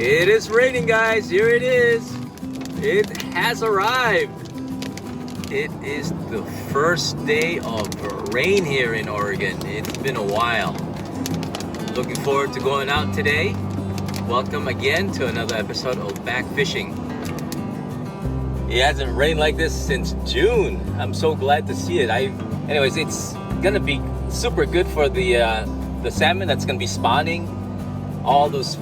It is raining, guys. Here it is. It has arrived. It is the first day of rain here in Oregon. It's been a while. Looking forward to going out today. Welcome again to another episode of BackFishing. It hasn't rained like this since June. I'm so glad to see it. Anyways, it's gonna be super good for the salmon that's gonna be spawning. All those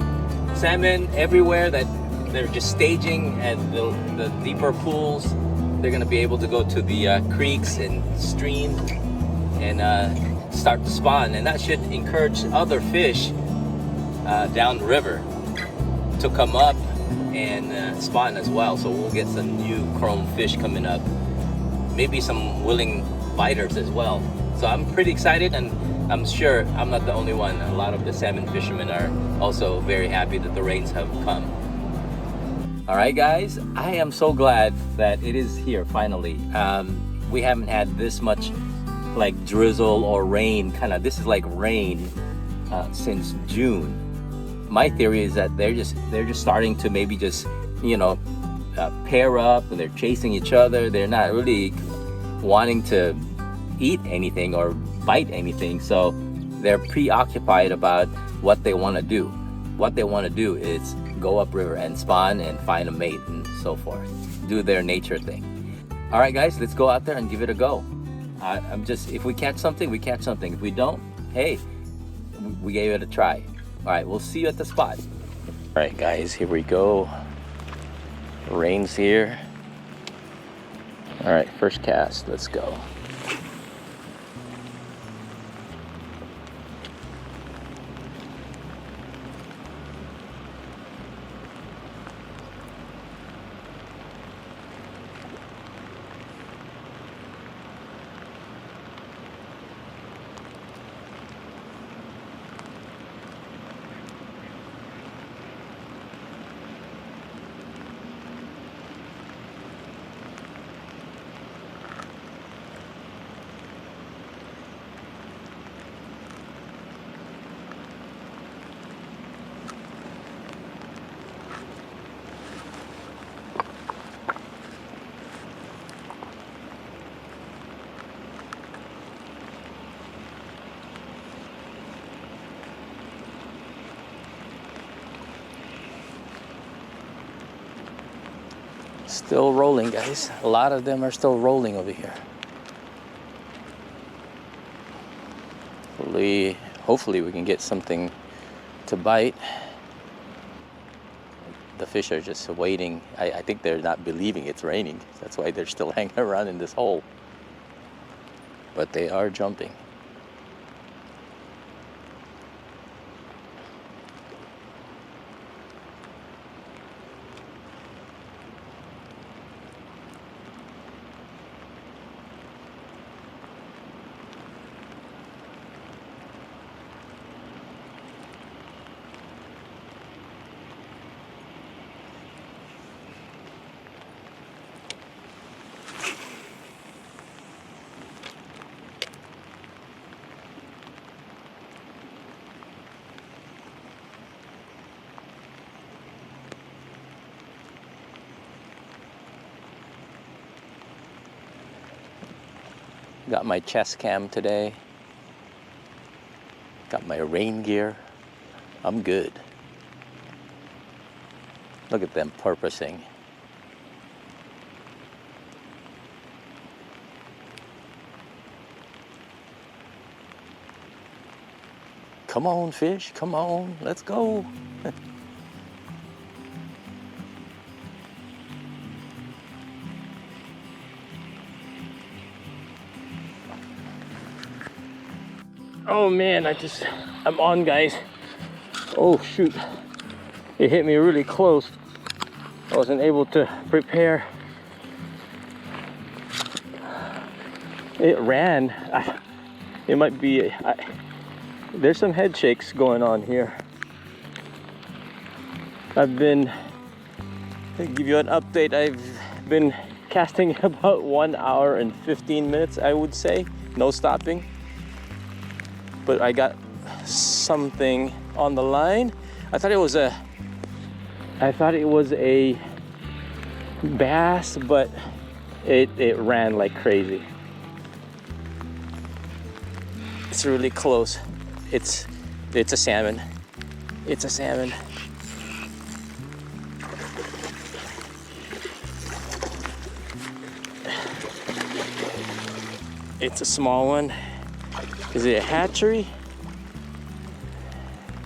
salmon everywhere that they're just staging at the deeper pools. They're gonna be able to go to the creeks and streams and start to spawn, and that should encourage other fish down the river to come up and spawn as well. So we'll get some new chrome fish coming up, maybe some willing biters as well. So I'm pretty excited, and I'm sure I'm not the only one. A lot of the salmon fishermen are also very happy that the rains have come. All right, guys, I am so glad that it is here finally. We haven't had this much like drizzle or rain, this is like rain since June. My theory is that they're just starting to maybe just pair up, and they're chasing each other. They're not really wanting to eat anything or bite anything, so they're preoccupied about what they want to do. What they want to do is go upriver and spawn and find a mate and so forth, do their nature thing. All right, guys, let's go out there and give it a go. If we catch something, we catch something. If we don't, hey, we gave it a try. All right, we'll see you at the spot. All right, guys, here we go. Rain's here. All right, first cast, let's go. Still rolling, guys. A lot of them are still rolling over here. Hopefully we can get something to bite. The fish are just waiting. I think they're not believing it's raining. That's why they're still hanging around in this hole. But they are jumping. Got my chest cam today. Got my rain gear. I'm good. Look at them porpoising. Come on, fish, come on, let's go. Oh man, I'm on, guys. Oh shoot, it hit me really close. I wasn't able to prepare. It ran. It might be, there's some head shakes going on here. I've been, to give you an update, I've been casting about 1 hour and 15 minutes, I would say, no stopping. But I got something on the line. I thought it was a bass, but it ran like crazy. It's really close. It's a salmon. It's a salmon. It's a small one. Is it a hatchery?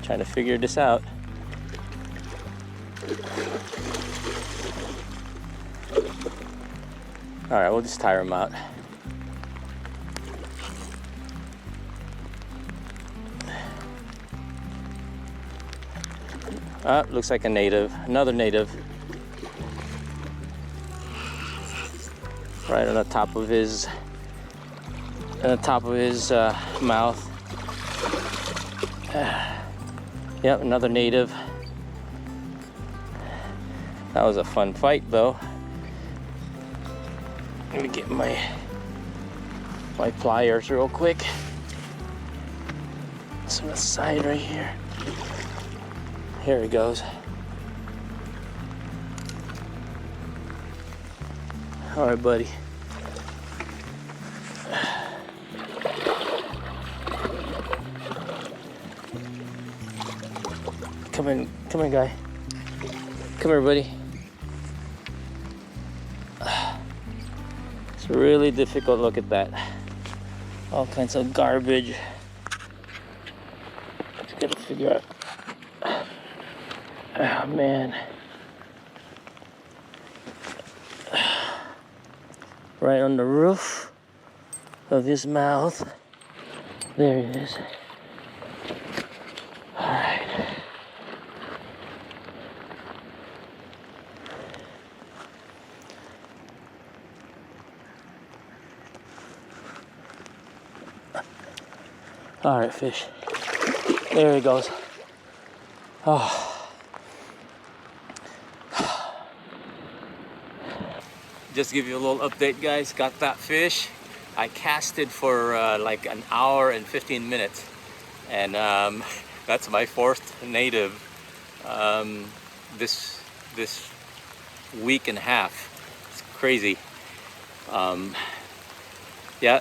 Trying to figure this out. All right, we'll just tire him out. Looks like a native, another native. Right on the top of his mouth. Yep, another native. That was a fun fight though. Let me get my pliers real quick. It's on the side right here. Here he goes. All right, buddy. Come in, guy. Come here, buddy. It's really difficult. Look at that. All kinds of garbage. Just gotta figure out. Oh man. Right on the roof of his mouth. There he is. All right. All right, fish. There he goes. Oh. Just to give you a little update, guys. Got that fish. I casted for like an hour and 15 minutes, and that's my fourth native this week and a half. It's crazy. Yeah,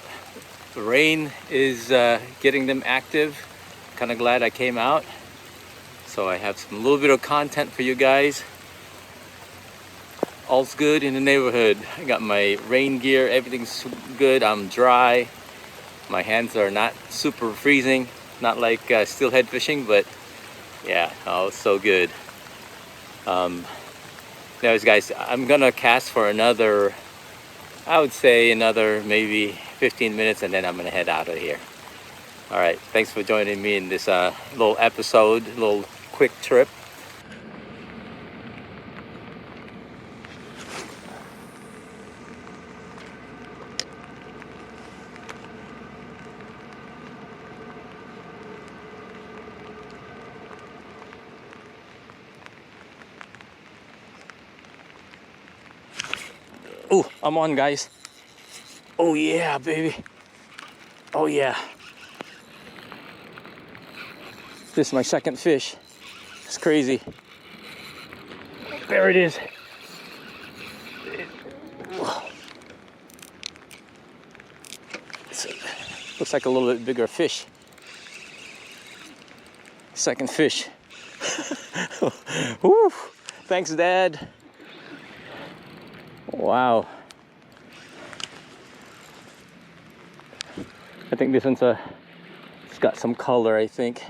the rain is getting them active. Kind of glad I came out, so I have a little bit of content for you guys. All's good in the neighborhood. I got my rain gear, everything's good. I'm dry. My hands are not super freezing, not like steelhead fishing, but yeah, oh, it's so good. Anyways, guys, I'm gonna cast for another, I would say another maybe 15 minutes, and then I'm gonna head out of here. All right, thanks for joining me in this little episode, little quick trip. Oh, I'm on, guys. Oh yeah, baby. Oh yeah. This is my second fish. It's crazy. There it is. Looks like a little bit bigger fish. Second fish. Woo. Thanks, Dad. Wow. I think this one's it's got some color, I think.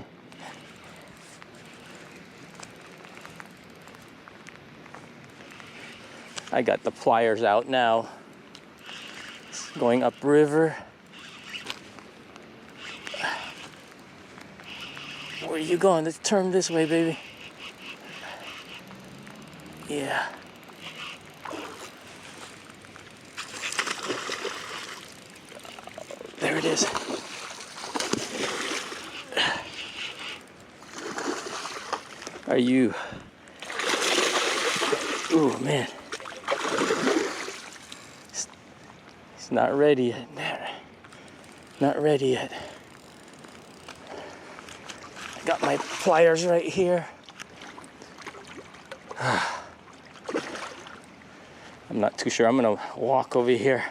I got the pliers out now. It's going upriver. Where are you going? Let's turn this way, baby. Yeah. There it is. are you? Oh man, he's not ready yet. Not ready yet. I got my pliers right here. I'm not too sure. I'm gonna walk over here.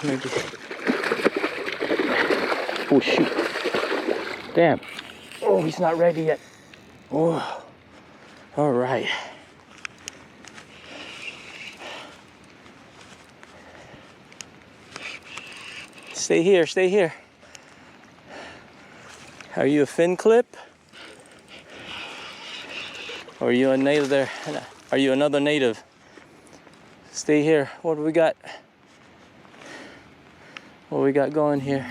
Maybe. Oh shoot. Damn. Oh, he's not ready yet. Oh. All right. Stay here, stay here. Are you a fin clip? Or are you a native there? Are you another native? Stay here. What do we got? What do we got going here?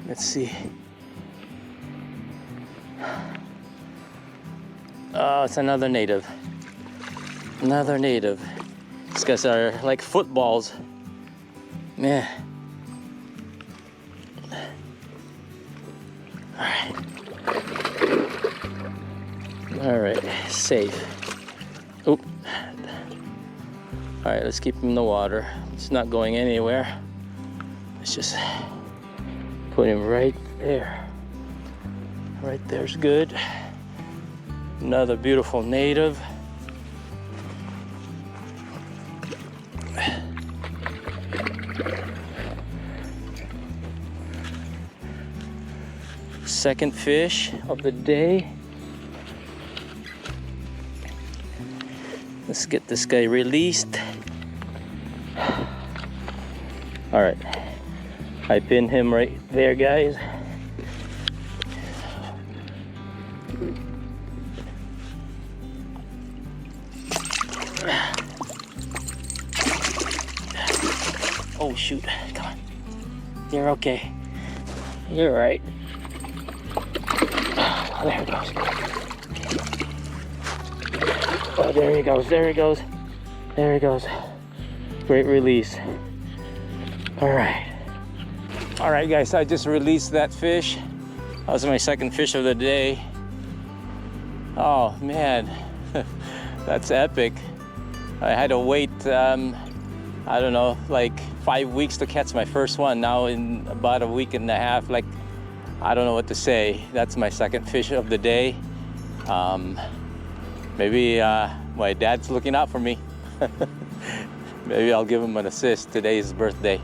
Let's see. Oh, it's another native. Another native. These guys are like footballs. Man. All right, safe. Oop. All right, let's keep him in the water. It's not going anywhere. Let's just put him right there. Right there's good. Another beautiful native. Second fish of the day. Let's get this guy released. All right, I pinned him right there, guys. Oh shoot, come on. You're okay. You're right. Oh, there it goes. Oh, there he goes, there he goes. There he goes. Great release. All right. All right, guys, I just released that fish. That was my second fish of the day. Oh, man. That's epic. I had to wait, I don't know, like 5 weeks to catch my first one. Now in about a week and a half, like, I don't know what to say. That's my second fish of the day. Maybe my dad's looking out for me. Maybe I'll give him an assist. Today is his birthday.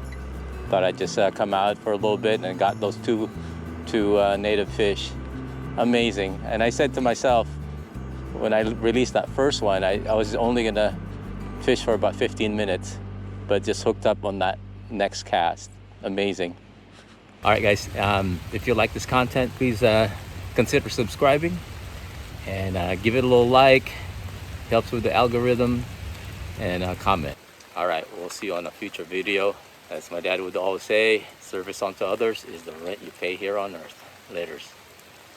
Thought I'd just come out for a little bit and got those two native fish. Amazing. And I said to myself, when I released that first one, I was only gonna fish for about 15 minutes, but just hooked up on that next cast. Amazing. All right, guys, if you like this content, please consider subscribing and give it a little like. Helps with the algorithm, and comment. All right, we'll see you on a future video. As my dad would always say, service unto others is the rent you pay here on earth. Laters.